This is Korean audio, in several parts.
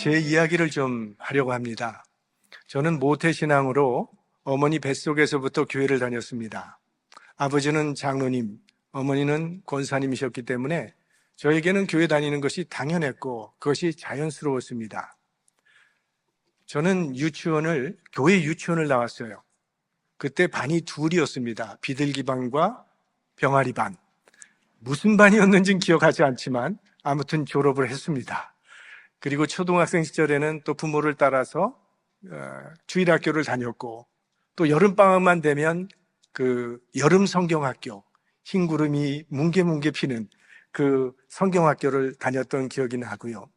제 이야기를 좀 하려고 합니다. 저는 모태신앙으로 어머니 뱃속에서부터 교회를 다녔습니다. 아버지는 장로님, 어머니는 권사님이셨기 때문에 저에게는 교회 다니는 것이 당연했고 그것이 자연스러웠습니다. 저는 교회 유치원을 나왔어요. 그때 반이 둘이었습니다. 비둘기 반과 병아리 반. 무슨 반이었는지는 기억하지 않지만 아무튼 졸업을 했습니다. 그리고 초등학생 시절에는 또 부모를 따라서 주일학교를 다녔고, 또 여름방학만 되면 그 여름 성경학교, 흰 구름이 뭉게뭉게 피는 그 성경학교를 다녔던 기억이 나고요.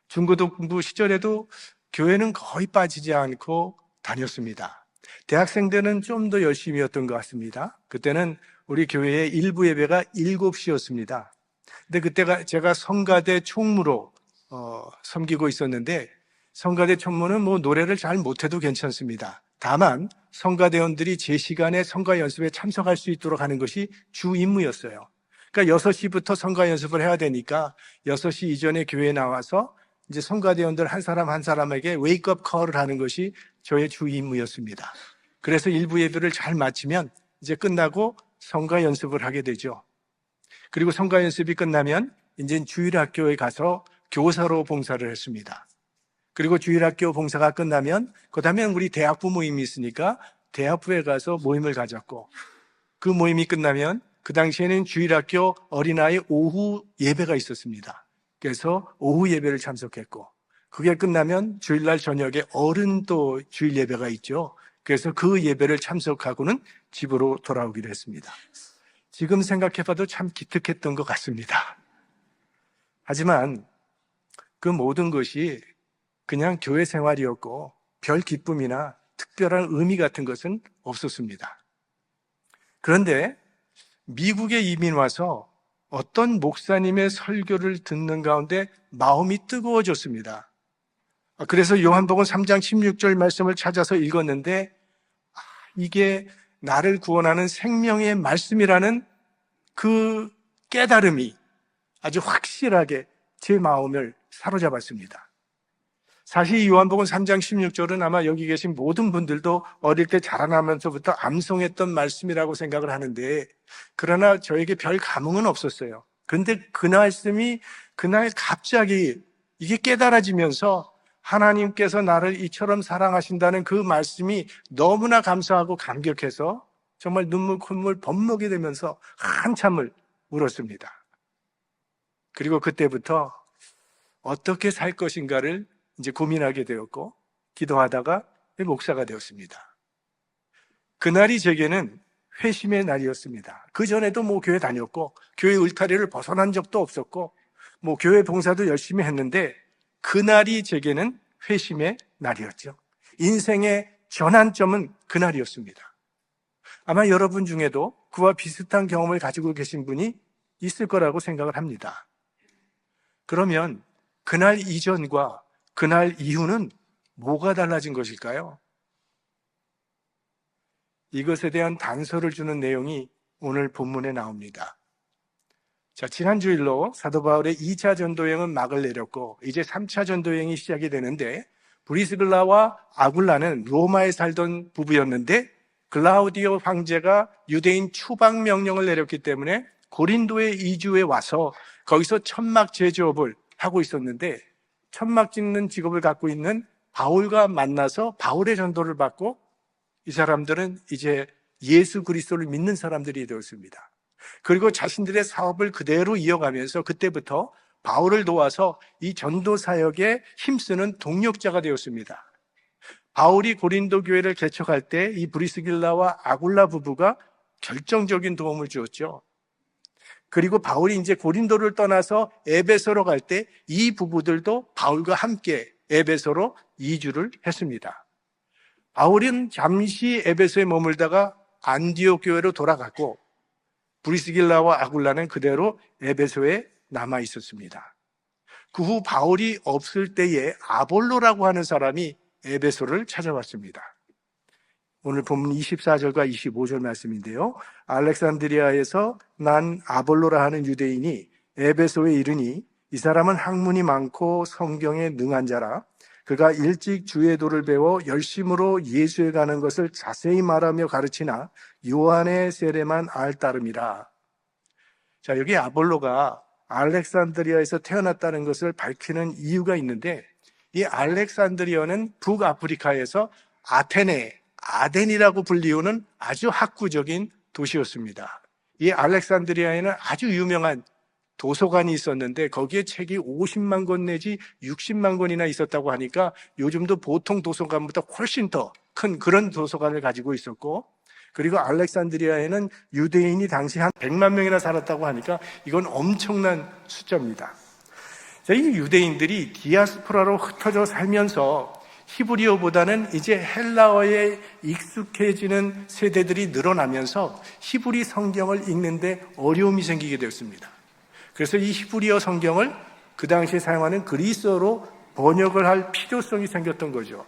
중고등부 시절에도 교회는 거의 빠지지 않고 다녔습니다. 대학생 때는 좀 더 열심히였던 것 같습니다. 그때는 우리 교회의 일부 예배가 7시였습니다. 근데 그때가 제가 성가대 총무로 섬기고 있었는데, 성가대 총무는 노래를 잘 못해도 괜찮습니다. 다만 성가대원들이 제 시간에 성가 연습에 참석할 수 있도록 하는 것이 주 임무였어요. 그러니까 6시부터 성가 연습을 해야 되니까 6시 이전에 교회에 나와서 이제 성가대원들 한 사람 한 사람에게 웨이크업 콜을 하는 것이 저의 주 임무였습니다. 그래서 일부 예배를 잘 마치면 이제 끝나고 성가 연습을 하게 되죠. 그리고 성가 연습이 끝나면 이제 주일학교에 가서 교사로 봉사를 했습니다. 그리고 주일학교 봉사가 끝나면 그다음에 우리 대학부 모임이 있으니까 대학부에 가서 모임을 가졌고, 그 모임이 끝나면 그 당시에는 주일학교 어린아이 오후 예배가 있었습니다. 그래서 오후 예배를 참석했고, 그게 끝나면 주일날 저녁에 어른 또 주일 예배가 있죠. 그래서 그 예배를 참석하고는 집으로 돌아오기로 했습니다. 지금 생각해봐도 참 기특했던 것 같습니다. 하지만 그 모든 것이 그냥 교회 생활이었고 별 기쁨이나 특별한 의미 같은 것은 없었습니다. 그런데 미국에 이민 와서 어떤 목사님의 설교를 듣는 가운데 마음이 뜨거워졌습니다. 그래서 요한복음 3장 16절 말씀을 찾아서 읽었는데, 이게 나를 구원하는 생명의 말씀이라는 그 깨달음이 아주 확실하게 제 마음을 사로잡았습니다. 사실 이 요한복음 3장 16절은 아마 여기 계신 모든 분들도 어릴 때 자라나면서부터 암송했던 말씀이라고 생각을 하는데, 그러나 저에게 별 감흥은 없었어요. 그런데 그 말씀이 그날 갑자기 이게 깨달아지면서 하나님께서 나를 이처럼 사랑하신다는 그 말씀이 너무나 감사하고 감격해서 정말 눈물 콧물 범벅이 되면서 한참을 울었습니다. 그리고 그때부터 어떻게 살 것인가를 이제 고민하게 되었고, 기도하다가 목사가 되었습니다. 그날이 제게는 회심의 날이었습니다. 그전에도 교회 다녔고 교회 울타리를 벗어난 적도 없었고 교회 봉사도 열심히 했는데, 그날이 제게는 회심의 날이었죠. 인생의 전환점은 그날이었습니다. 아마 여러분 중에도 그와 비슷한 경험을 가지고 계신 분이 있을 거라고 생각을 합니다. 그러면 그날 이전과 그날 이후는 뭐가 달라진 것일까요? 이것에 대한 단서를 주는 내용이 오늘 본문에 나옵니다. 자, 지난 주일로 사도 바울의 2차 전도여행은 막을 내렸고 이제 3차 전도여행이 시작이 되는데, 브리스글라와 아굴라는 로마에 살던 부부였는데 글라우디오 황제가 유대인 추방 명령을 내렸기 때문에 고린도에 이주해 와서 거기서 천막 제조업을 하고 있었는데, 천막 짓는 직업을 갖고 있는 바울과 만나서 바울의 전도를 받고 이 사람들은 이제 예수 그리스도를 믿는 사람들이 되었습니다. 그리고 자신들의 사업을 그대로 이어가면서 그때부터 바울을 도와서 이 전도 사역에 힘쓰는 동력자가 되었습니다. 바울이 고린도 교회를 개척할 때 이 브리스길라와 아굴라 부부가 결정적인 도움을 주었죠. 그리고 바울이 이제 고린도를 떠나서 에베소로 갈 때 이 부부들도 바울과 함께 에베소로 이주를 했습니다. 바울은 잠시 에베소에 머물다가 안디옥 교회로 돌아갔고, 브리스길라와 아굴라는 그대로 에베소에 남아 있었습니다. 그 후 바울이 없을 때에 아볼로라고 하는 사람이 에베소를 찾아왔습니다. 오늘 본문 24절과 25절 말씀인데요. 알렉산드리아에서 난 아볼로라 하는 유대인이 에베소에 이르니 이 사람은 학문이 많고 성경에 능한 자라. 그가 일찍 주의 도를 배워 열심으로 예수에 가는 것을 자세히 말하며 가르치나 요한의 세례만 알따름이라. 자, 여기 아볼로가 알렉산드리아에서 태어났다는 것을 밝히는 이유가 있는데, 이 알렉산드리아는 북아프리카에서 아테네, 아덴이라고 불리우는 아주 학구적인 도시였습니다. 이 알렉산드리아에는 아주 유명한 도서관이 있었는데 거기에 책이 50만 권 내지 60만 권이나 있었다고 하니까 요즘도 보통 도서관보다 훨씬 더 큰 그런 도서관을 가지고 있었고, 그리고 알렉산드리아에는 유대인이 당시 한 100만 명이나 살았다고 하니까 이건 엄청난 숫자입니다. 이 유대인들이 디아스포라로 흩어져 살면서 히브리어보다는 이제 헬라어에 익숙해지는 세대들이 늘어나면서 히브리 성경을 읽는데 어려움이 생기게 되었습니다. 그래서 이 히브리어 성경을 그 당시에 사용하는 그리스어로 번역을 할 필요성이 생겼던 거죠.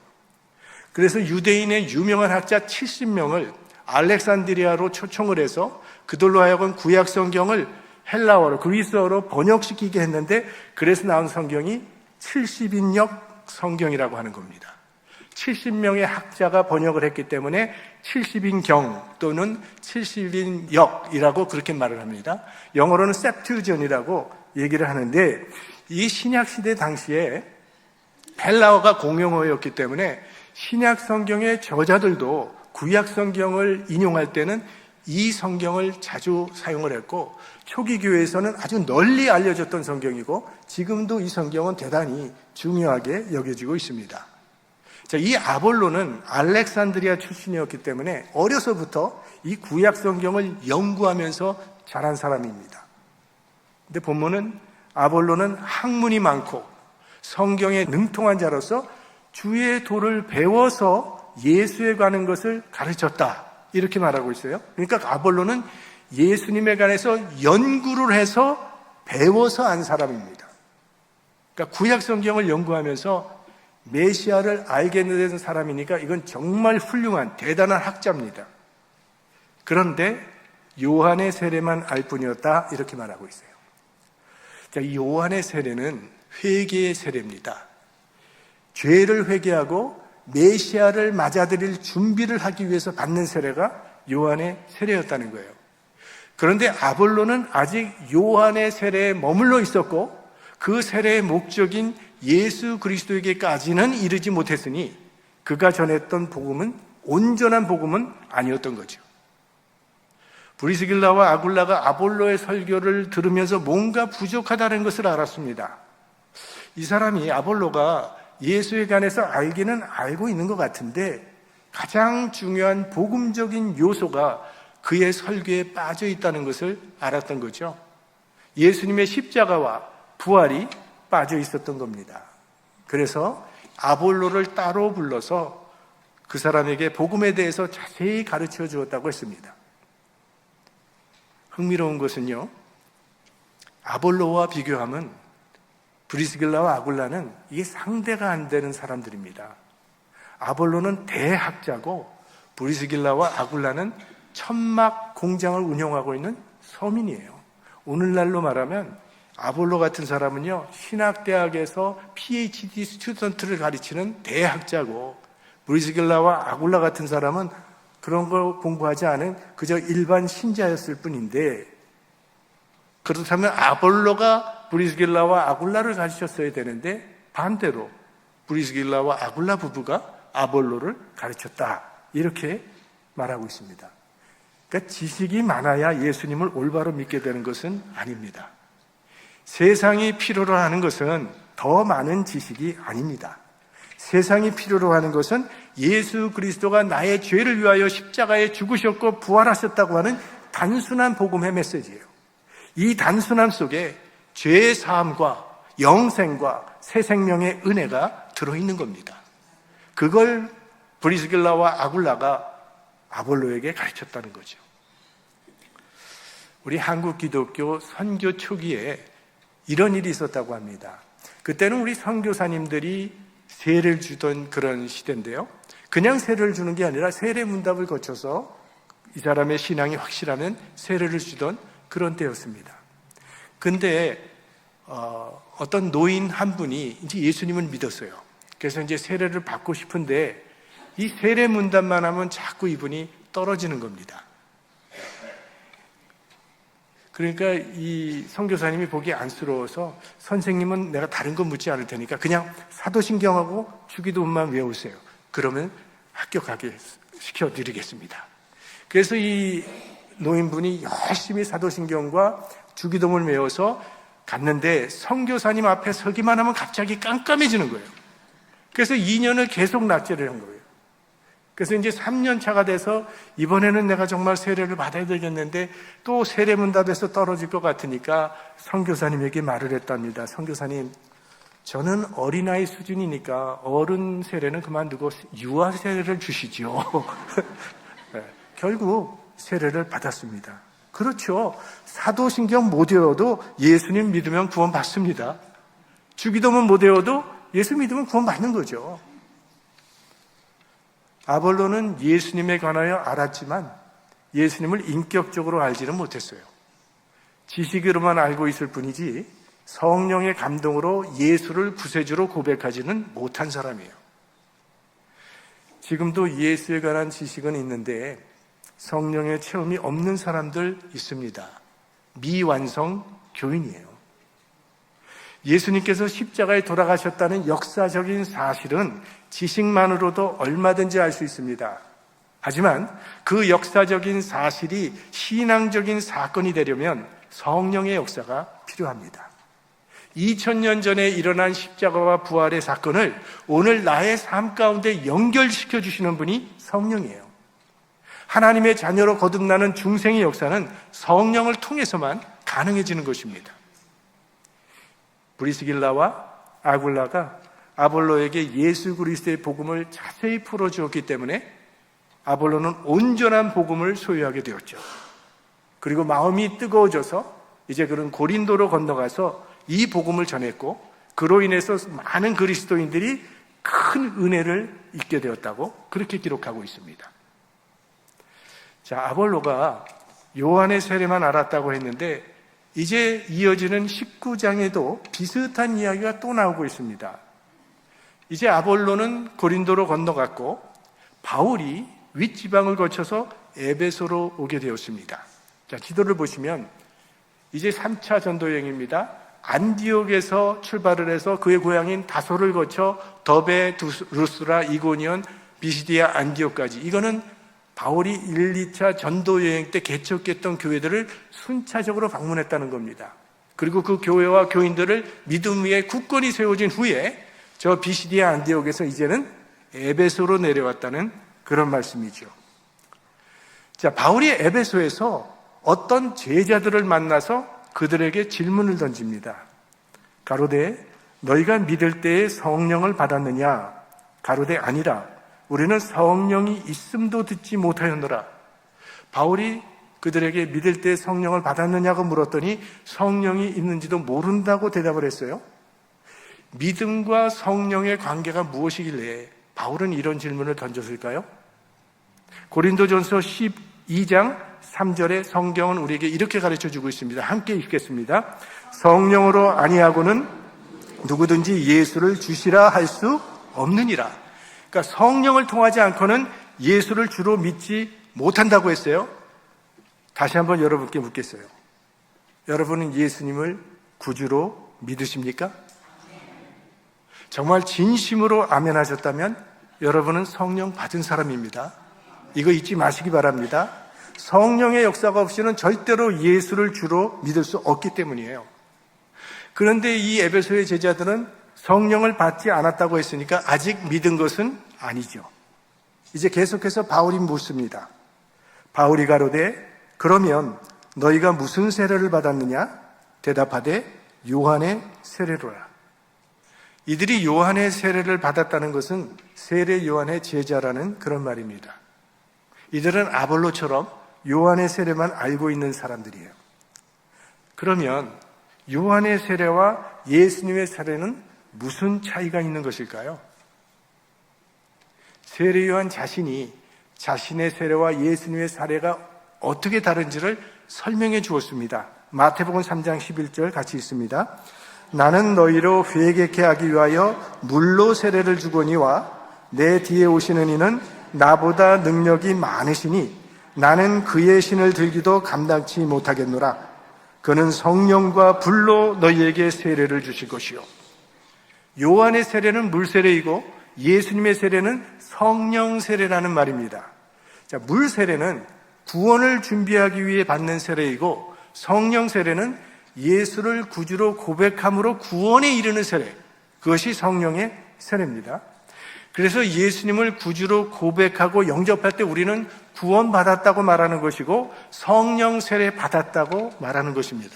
그래서 유대인의 유명한 학자 70명을 알렉산드리아로 초청을 해서 그들로 하여금 구약 성경을 헬라어로, 그리스어로 번역시키게 했는데, 그래서 나온 성경이 70인역 성경이라고 하는 겁니다. 70명의 학자가 번역을 했기 때문에 70인경 또는 70인역이라고 그렇게 말을 합니다. 영어로는 septuagint이라고 얘기를 하는데, 이 신약시대 당시에 헬라어가 공용어였기 때문에 신약 성경의 저자들도 구약 성경을 인용할 때는 이 성경을 자주 사용을 했고, 초기 교회에서는 아주 널리 알려졌던 성경이고 지금도 이 성경은 대단히 중요하게 여겨지고 있습니다. 자, 이 아볼로는 알렉산드리아 출신이었기 때문에 어려서부터 이 구약 성경을 연구하면서 자란 사람입니다. 근데 본문은 아볼로는 학문이 많고 성경에 능통한 자로서 주의 도를 배워서 예수에 가는 것을 가르쳤다, 이렇게 말하고 있어요. 그러니까 아볼로는 예수님에 관해서 연구를 해서 배워서 안 사람입니다. 그러니까 구약 성경을 연구하면서 메시아를 알게 된 사람이니까 이건 정말 훌륭한 대단한 학자입니다. 그런데 요한의 세례만 알 뿐이었다, 이렇게 말하고 있어요. 자, 이 요한의 세례는 회개의 세례입니다. 죄를 회개하고 메시아를 맞아들일 준비를 하기 위해서 받는 세례가 요한의 세례였다는 거예요. 그런데 아볼로는 아직 요한의 세례에 머물러 있었고 그 세례의 목적인 예수 그리스도에게까지는 이르지 못했으니 그가 전했던 복음은 온전한 복음은 아니었던 거죠. 브리스길라와 아굴라가 아볼로의 설교를 들으면서 뭔가 부족하다는 것을 알았습니다. 이 사람이 아볼로가 예수에 관해서 알기는 알고 있는 것 같은데 가장 중요한 복음적인 요소가 그의 설교에 빠져 있다는 것을 알았던 거죠. 예수님의 십자가와 부활이 빠져 있었던 겁니다. 그래서 아볼로를 따로 불러서 그 사람에게 복음에 대해서 자세히 가르쳐 주었다고 했습니다. 흥미로운 것은요, 아볼로와 비교하면 브리스길라와 아굴라는 이게 상대가 안 되는 사람들입니다. 아볼로는 대학자고 브리스길라와 아굴라는 천막 공장을 운영하고 있는 서민이에요. 오늘날로 말하면 아볼로 같은 사람은요, 신학대학에서 PhD 스튜던트를 가르치는 대학자고, 브리스길라와 아굴라 같은 사람은 그런 걸 공부하지 않은 그저 일반 신자였을 뿐인데, 그렇다면 아볼로가 브리스길라와 아굴라를 가르쳤어야 되는데 반대로 브리스길라와 아굴라 부부가 아볼로를 가르쳤다, 이렇게 말하고 있습니다. 그러니까 지식이 많아야 예수님을 올바로 믿게 되는 것은 아닙니다. 세상이 필요로 하는 것은 더 많은 지식이 아닙니다. 세상이 필요로 하는 것은 예수 그리스도가 나의 죄를 위하여 십자가에 죽으셨고 부활하셨다고 하는 단순한 복음의 메시지예요. 이 단순함 속에 죄의 사함과 영생과 새 생명의 은혜가 들어있는 겁니다. 그걸 브리스길라와 아굴라가 아볼로에게 가르쳤다는 거죠. 우리 한국 기독교 선교 초기에 이런 일이 있었다고 합니다. 그때는 우리 선교사님들이 세례를 주던 그런 시대인데요, 그냥 세례를 주는 게 아니라 세례 문답을 거쳐서 이 사람의 신앙이 확실하면 세례를 주던 그런 때였습니다. 근데 어떤 노인 한 분이 이제 예수님을 믿었어요. 그래서 이제 세례를 받고 싶은데 이 세례 문단만 하면 자꾸 이분이 떨어지는 겁니다. 그러니까 이 선교사님이 보기 안쓰러워서 선생님은 내가 다른 거 묻지 않을 테니까 그냥 사도신경하고 주기도문만 외우세요. 그러면 합격하게 시켜드리겠습니다. 그래서 이 노인분이 열심히 사도신경과 주기도문을 외워서 갔는데 선교사님 앞에 서기만 하면 갑자기 깜깜해지는 거예요. 그래서 2년을 계속 낙제를 한 거예요. 그래서 이제 3년 차가 돼서 이번에는 내가 정말 세례를 받아야 되겠는데 또 세례 문답에서 떨어질 것 같으니까 선교사님에게 말을 했답니다. 선교사님, 저는 어린아이 수준이니까 어른 세례는 그만두고 유아 세례를 주시죠. 네, 결국 세례를 받았습니다. 그렇죠. 사도신경 못 외워도 예수님 믿으면 구원 받습니다. 주기도문 못 외워도 예수 믿으면 구원 받는 거죠. 아볼로는 예수님에 관하여 알았지만 예수님을 인격적으로 알지는 못했어요. 지식으로만 알고 있을 뿐이지 성령의 감동으로 예수를 구세주로 고백하지는 못한 사람이에요. 지금도 예수에 관한 지식은 있는데 성령의 체험이 없는 사람들 있습니다. 미완성 교인이에요. 예수님께서 십자가에 돌아가셨다는 역사적인 사실은 지식만으로도 얼마든지 알 수 있습니다. 하지만 그 역사적인 사실이 신앙적인 사건이 되려면 성령의 역사가 필요합니다. 2000년 전에 일어난 십자가와 부활의 사건을 오늘 나의 삶 가운데 연결시켜 주시는 분이 성령이에요. 하나님의 자녀로 거듭나는 중생의 역사는 성령을 통해서만 가능해지는 것입니다. 브리스길라와 아굴라가 아볼로에게 예수 그리스도의 복음을 자세히 풀어주었기 때문에 아볼로는 온전한 복음을 소유하게 되었죠. 그리고 마음이 뜨거워져서 이제 그런 고린도로 건너가서 이 복음을 전했고 그로 인해서 많은 그리스도인들이 큰 은혜를 입게 되었다고 그렇게 기록하고 있습니다. 자, 아볼로가 요한의 세례만 알았다고 했는데 이제 이어지는 19장에도 비슷한 이야기가 또 나오고 있습니다. 이제 아볼로는 고린도로 건너갔고 바울이 윗지방을 거쳐서 에베소로 오게 되었습니다. 자, 지도를 보시면 이제 3차 전도 여행입니다. 안디옥에서 출발을 해서 그의 고향인 다소를 거쳐 더베, 루스라, 이고니온, 비시디아, 안디옥까지 이거는 바울이 1, 2차 전도 여행 때 개척했던 교회들을 순차적으로 방문했다는 겁니다. 그리고 그 교회와 교인들을 믿음 위에 굳건히 세워진 후에 저 비시디아 안디옥에서 이제는 에베소로 내려왔다는 그런 말씀이죠. 자, 바울이 에베소에서 어떤 제자들을 만나서 그들에게 질문을 던집니다. 가로되 너희가 믿을 때에 성령을 받았느냐? 가로되 아니라 우리는 성령이 있음도 듣지 못하였노라. 바울이 그들에게 믿을 때 성령을 받았느냐고 물었더니 성령이 있는지도 모른다고 대답을 했어요. 믿음과 성령의 관계가 무엇이길래 바울은 이런 질문을 던졌을까요? 고린도전서 12장 3절에 성경은 우리에게 이렇게 가르쳐주고 있습니다. 함께 읽겠습니다. 성령으로 아니하고는 누구든지 예수를 주시라 할 수 없느니라. 그러니까 성령을 통하지 않고는 예수를 주로 믿지 못한다고 했어요. 다시 한번 여러분께 묻겠어요. 여러분은 예수님을 구주로 믿으십니까? 정말 진심으로 아멘 하셨다면 여러분은 성령 받은 사람입니다. 이거 잊지 마시기 바랍니다. 성령의 역사가 없이는 절대로 예수를 주로 믿을 수 없기 때문이에요. 그런데 이 에베소의 제자들은 성령을 받지 않았다고 했으니까 아직 믿은 것은 아니죠. 이제 계속해서 바울이 묻습니다. 바울이 가로되 그러면 너희가 무슨 세례를 받았느냐? 대답하되 요한의 세례로라. 이들이 요한의 세례를 받았다는 것은 세례 요한의 제자라는 그런 말입니다. 이들은 아볼로처럼 요한의 세례만 알고 있는 사람들이에요. 그러면 요한의 세례와 예수님의 세례는 무슨 차이가 있는 것일까요? 세례 요한 자신이 자신의 세례와 예수님의 세례가 어떻게 다른지를 설명해 주었습니다. 마태복음 3장 11절 같이 있습니다. 나는 너희로 회개케 하기 위하여 물로 세례를 주거니와 내 뒤에 오시는 이는 나보다 능력이 많으시니 나는 그의 신을 들기도 감당치 못하겠노라. 그는 성령과 불로 너희에게 세례를 주실 것이요. 요한의 세례는 물 세례이고 예수님의 세례는 성령 세례라는 말입니다. 자, 물 세례는 구원을 준비하기 위해 받는 세례이고 성령 세례는 예수를 구주로 고백함으로 구원에 이르는 세례, 그것이 성령의 세례입니다. 그래서 예수님을 구주로 고백하고 영접할 때 우리는 구원받았다고 말하는 것이고 성령 세례 받았다고 말하는 것입니다.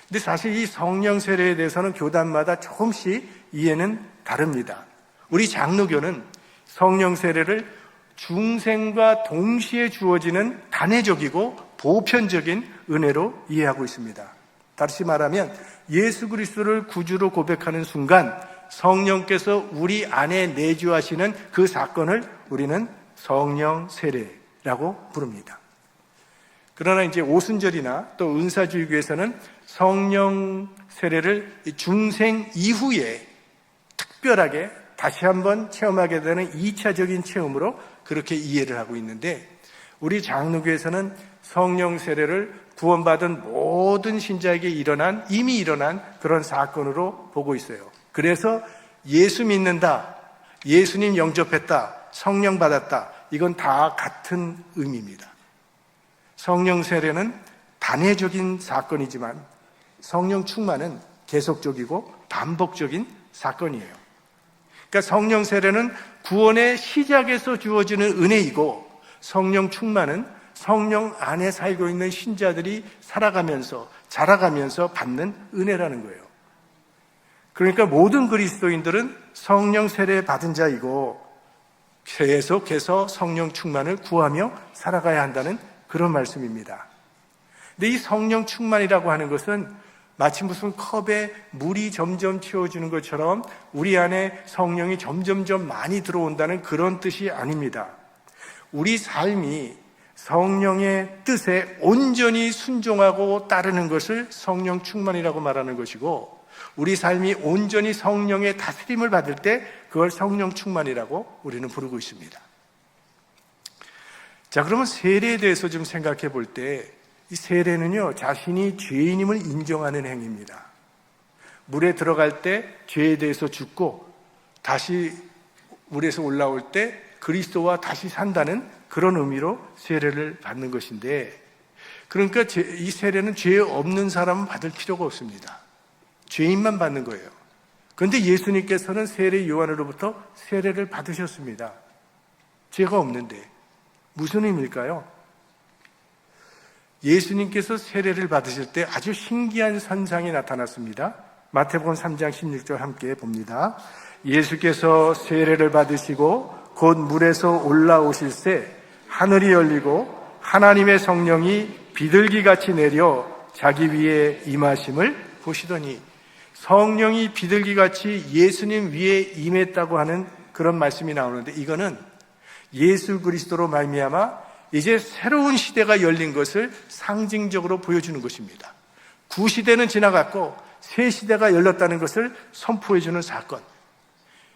근데 사실 이 성령 세례에 대해서는 교단마다 조금씩 이해는 다릅니다. 우리 장로교는 성령 세례를 중생과 동시에 주어지는 단회적이고 보편적인 은혜로 이해하고 있습니다. 다시 말하면 예수 그리스도를 구주로 고백하는 순간 성령께서 우리 안에 내주하시는 그 사건을 우리는 성령 세례라고 부릅니다. 그러나 이제 오순절이나 또 은사주의교에서는 성령 세례를 중생 이후에 특별하게 다시 한번 체험하게 되는 2차적인 체험으로 그렇게 이해를 하고 있는데, 우리 장로교에서는 성령 세례를 구원받은 모든 신자에게 이미 일어난 그런 사건으로 보고 있어요. 그래서 예수 믿는다, 예수님 영접했다, 성령 받았다, 이건 다 같은 의미입니다. 성령 세례는 단회적인 사건이지만 성령 충만은 계속적이고 반복적인 사건이에요. 그러니까 성령 세례는 구원의 시작에서 주어지는 은혜이고 성령 충만은 성령 안에 살고 있는 신자들이 살아가면서 자라가면서 받는 은혜라는 거예요. 그러니까 모든 그리스도인들은 성령 세례 받은 자이고 계속해서 성령 충만을 구하며 살아가야 한다는 그런 말씀입니다. 근데 이 성령 충만이라고 하는 것은 마치 무슨 컵에 물이 점점 채워지는 것처럼 우리 안에 성령이 점점점 많이 들어온다는 그런 뜻이 아닙니다. 우리 삶이 성령의 뜻에 온전히 순종하고 따르는 것을 성령 충만이라고 말하는 것이고, 우리 삶이 온전히 성령의 다스림을 받을 때 그걸 성령 충만이라고 우리는 부르고 있습니다. 자, 그러면 세례에 대해서 좀 생각해 볼 때, 이 세례는요, 자신이 죄인임을 인정하는 행위입니다. 물에 들어갈 때 죄에 대해서 죽고 다시 물에서 올라올 때 그리스도와 다시 산다는 그런 의미로 세례를 받는 것인데, 그러니까 이 세례는 죄 없는 사람은 받을 필요가 없습니다. 죄인만 받는 거예요. 그런데 예수님께서는 세례 요한으로부터 세례를 받으셨습니다. 죄가 없는데. 무슨 의미일까요? 예수님께서 세례를 받으실 때 아주 신기한 선상이 나타났습니다. 마태복음 3장 16절 함께 봅니다. 예수께서 세례를 받으시고 곧 물에서 올라오실새 하늘이 열리고 하나님의 성령이 비둘기같이 내려 자기 위에 임하심을 보시더니, 성령이 비둘기같이 예수님 위에 임했다고 하는 그런 말씀이 나오는데, 이거는 예수 그리스도로 말미암아 이제 새로운 시대가 열린 것을 상징적으로 보여주는 것입니다. 구시대는 지나갔고 새 시대가 열렸다는 것을 선포해주는 사건.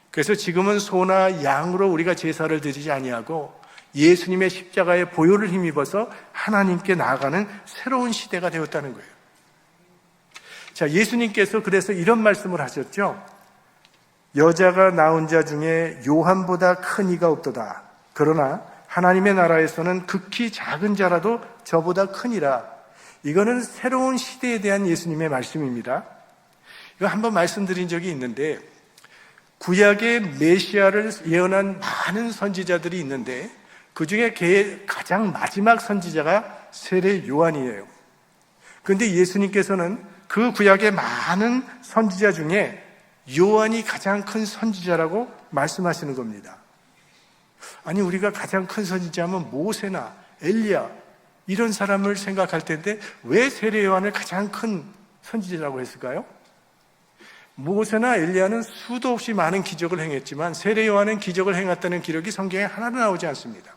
그래서 지금은 소나 양으로 우리가 제사를 드리지 아니하고 예수님의 십자가의 보혈을 힘입어서 하나님께 나아가는 새로운 시대가 되었다는 거예요. 자, 예수님께서 그래서 이런 말씀을 하셨죠. 여자가 낳은 자 중에 요한보다 큰 이가 없도다. 그러나 하나님의 나라에서는 극히 작은 자라도 저보다 크니라. 이거는 새로운 시대에 대한 예수님의 말씀입니다. 이거 한번 말씀드린 적이 있는데, 구약의 메시아를 예언한 많은 선지자들이 있는데 그 중에 가장 마지막 선지자가 세례 요한이에요. 그런데 예수님께서는 그 구약의 많은 선지자 중에 요한이 가장 큰 선지자라고 말씀하시는 겁니다. 아니, 우리가 가장 큰 선지자면 모세나 엘리야 이런 사람을 생각할 텐데 왜 세례 요한을 가장 큰 선지자라고 했을까요? 모세나 엘리야는 수도 없이 많은 기적을 행했지만 세례 요한은 기적을 행했다는 기록이 성경에 하나도 나오지 않습니다.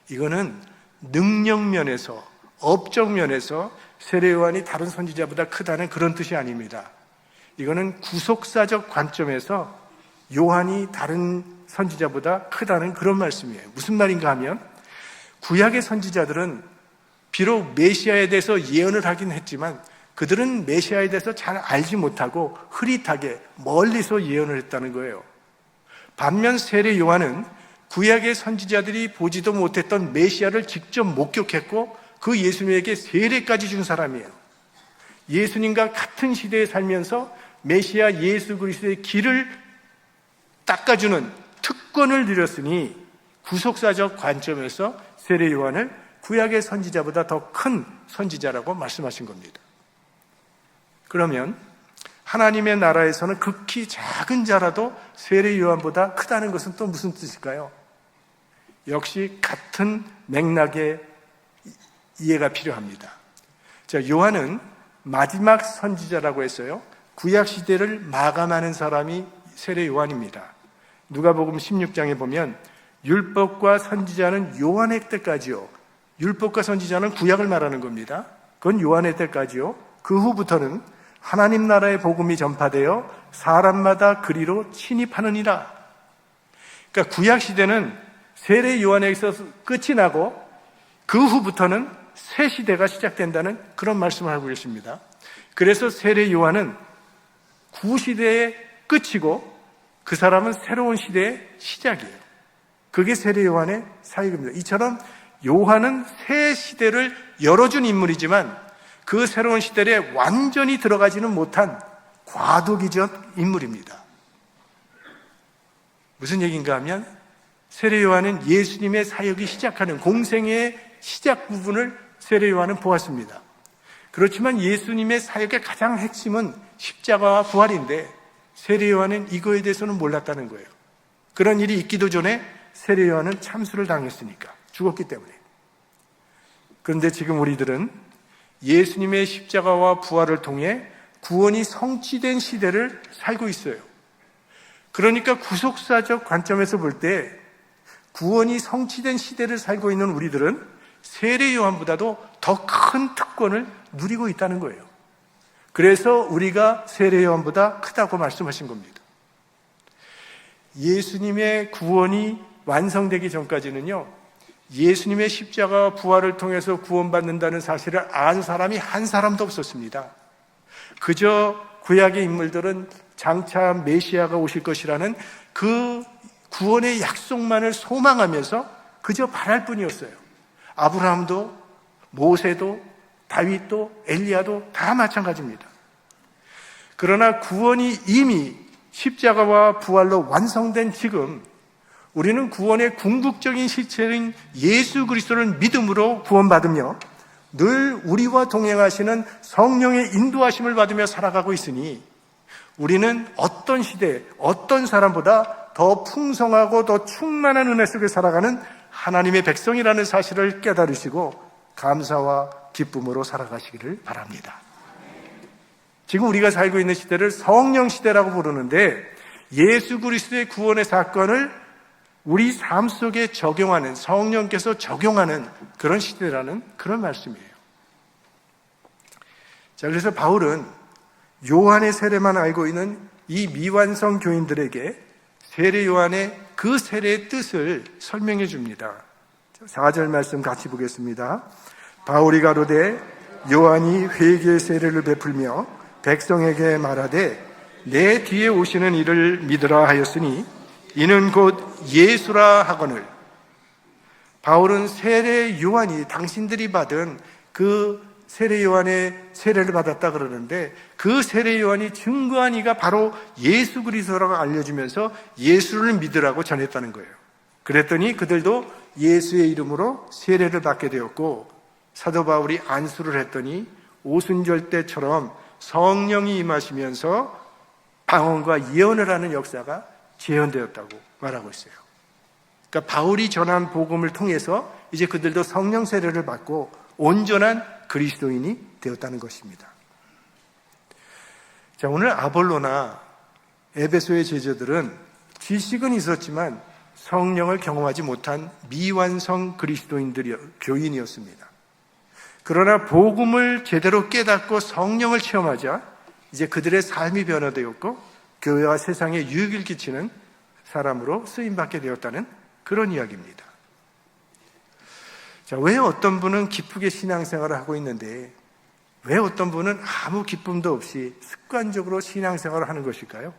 이거는 능력 면에서 업적 면에서 세례 요한이 다른 선지자보다 크다는 그런 뜻이 아닙니다. 이거는 구속사적 관점에서 요한이 다른 선지자보다 크다는 그런 말씀이에요. 무슨 말인가 하면 구약의 선지자들은 비록 메시아에 대해서 예언을 하긴 했지만 그들은 메시아에 대해서 잘 알지 못하고 흐릿하게 멀리서 예언을 했다는 거예요. 반면 세례 요한은 구약의 선지자들이 보지도 못했던 메시아를 직접 목격했고 그 예수님에게 세례까지 준 사람이에요. 예수님과 같은 시대에 살면서 메시아 예수 그리스도의 길을 닦아주는 특권을 누렸으니 구속사적 관점에서 세례 요한을 구약의 선지자보다 더 큰 선지자라고 말씀하신 겁니다. 그러면 하나님의 나라에서는 극히 작은 자라도 세례 요한보다 크다는 것은 또 무슨 뜻일까요? 역시 같은 맥락의 이해가 필요합니다. 자, 요한은 마지막 선지자라고 했어요. 구약 시대를 마감하는 사람이 세례 요한입니다. 누가복음 16장에 보면 율법과 선지자는 요한의 때까지요. 율법과 선지자는 구약을 말하는 겁니다. 그건 요한의 때까지요. 그 후부터는 하나님 나라의 복음이 전파되어 사람마다 그리로 침입하느니라. 그러니까 구약 시대는 세례 요한에서 끝이 나고 그 후부터는 새 시대가 시작된다는 그런 말씀을 하고 계십니다. 그래서 세례 요한은 구시대의 끝이고 그 사람은 새로운 시대의 시작이에요. 그게 세례 요한의 사역입니다. 이처럼 요한은 새 시대를 열어준 인물이지만 그 새로운 시대에 완전히 들어가지는 못한 과도기적 인물입니다. 무슨 얘기인가 하면 세례 요한은 예수님의 사역이 시작하는 공생의 시작 부분을 세례 요한은 보았습니다. 그렇지만 예수님의 사역의 가장 핵심은 십자가와 부활인데 세례 요한은 이거에 대해서는 몰랐다는 거예요. 그런 일이 있기도 전에 세례 요한은 참수를 당했으니까, 죽었기 때문에. 그런데 지금 우리들은 예수님의 십자가와 부활을 통해 구원이 성취된 시대를 살고 있어요. 그러니까 구속사적 관점에서 볼 때 구원이 성취된 시대를 살고 있는 우리들은 세례 요한보다도 더 큰 특권을 누리고 있다는 거예요. 그래서 우리가 세례 요한보다 크다고 말씀하신 겁니다. 예수님의 구원이 완성되기 전까지는요, 예수님의 십자가와 부활을 통해서 구원받는다는 사실을 안 사람이 한 사람도 없었습니다. 그저 구약의 인물들은 장차 메시아가 오실 것이라는 그 구원의 약속만을 소망하면서 그저 바랄 뿐이었어요. 아브라함도 모세도 다윗도 엘리야도 다 마찬가지입니다. 그러나 구원이 이미 십자가와 부활로 완성된 지금 우리는 구원의 궁극적인 실체인 예수 그리스도를 믿음으로 구원받으며 늘 우리와 동행하시는 성령의 인도하심을 받으며 살아가고 있으니 우리는 어떤 시대, 어떤 사람보다 더 풍성하고 더 충만한 은혜 속에 살아가는 하나님의 백성이라는 사실을 깨달으시고 감사와 기쁨으로 살아가시기를 바랍니다. 지금 우리가 살고 있는 시대를 성령 시대라고 부르는데 예수 그리스도의 구원의 사건을 우리 삶 속에 적용하는, 성령께서 적용하는 그런 시대라는 그런 말씀이에요. 자, 그래서 바울은 요한의 세례만 알고 있는 이 미완성 교인들에게 세례 요한의 그 세례의 뜻을 설명해 줍니다. 4절 말씀 같이 보겠습니다. 바울이 가로되 요한이 회개의 세례를 베풀며 백성에게 말하되 내 뒤에 오시는 이를 믿으라 하였으니 이는 곧 예수라 하거늘. 바울은 세례 요한이 당신들이 받은 그 세례 요한의 세례를 받았다 그러는데 그 세례 요한이 증거한 이가 바로 예수 그리스도라고 알려주면서 예수를 믿으라고 전했다는 거예요. 그랬더니 그들도 예수의 이름으로 세례를 받게 되었고 사도 바울이 안수를 했더니 오순절 때처럼 성령이 임하시면서 방언과 예언을 하는 역사가 재현되었다고 말하고 있어요. 그러니까 바울이 전한 복음을 통해서 이제 그들도 성령 세례를 받고 온전한 그리스도인이 되었다는 것입니다. 자, 오늘 아볼로나 에베소의 제자들은 지식은 있었지만 성령을 경험하지 못한 미완성 그리스도인들이 교인이었습니다. 그러나 복음을 제대로 깨닫고 성령을 체험하자 이제 그들의 삶이 변화되었고 교회와 세상에 유익을 끼치는 사람으로 쓰임받게 되었다는 그런 이야기입니다. 자, 왜 어떤 분은 기쁘게 신앙생활을 하고 있는데 왜 어떤 분은 아무 기쁨도 없이 습관적으로 신앙생활을 하는 것일까요?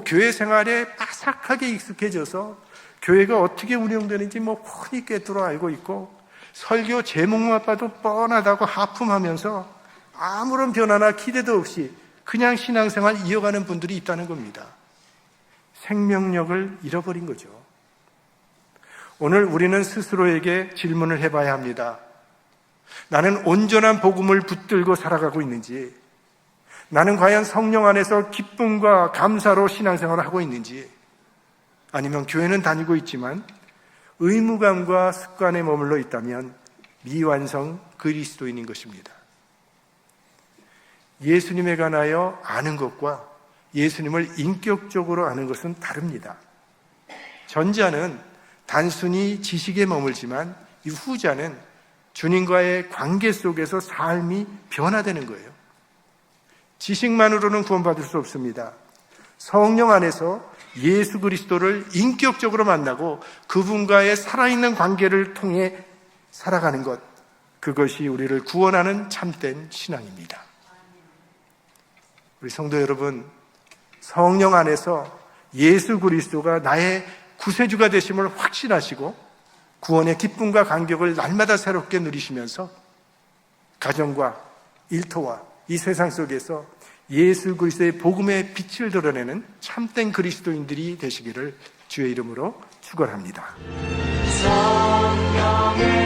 교회 생활에 빠삭하게 익숙해져서 교회가 어떻게 운영되는지 훤히 꿰뚫어 알고 있고 설교 제목만 봐도 뻔하다고 하품하면서 아무런 변화나 기대도 없이 그냥 신앙생활 이어가는 분들이 있다는 겁니다. 생명력을 잃어버린 거죠. 오늘 우리는 스스로에게 질문을 해봐야 합니다. 나는 온전한 복음을 붙들고 살아가고 있는지, 나는 과연 성령 안에서 기쁨과 감사로 신앙생활을 하고 있는지, 아니면 교회는 다니고 있지만 의무감과 습관에 머물러 있다면 미완성 그리스도인인 것입니다. 예수님에 관하여 아는 것과 예수님을 인격적으로 아는 것은 다릅니다. 전자는 단순히 지식에 머물지만 이 후자는 주님과의 관계 속에서 삶이 변화되는 거예요. 지식만으로는 구원받을 수 없습니다. 성령 안에서 예수 그리스도를 인격적으로 만나고 그분과의 살아있는 관계를 통해 살아가는 것, 그것이 우리를 구원하는 참된 신앙입니다. 우리 성도 여러분, 성령 안에서 예수 그리스도가 나의 구세주가 되심을 확신하시고 구원의 기쁨과 감격을 날마다 새롭게 누리시면서 가정과 일터와 이 세상 속에서 예수 그리스도의 복음의 빛을 드러내는 참된 그리스도인들이 되시기를 주의 이름으로 축원합니다. 성령의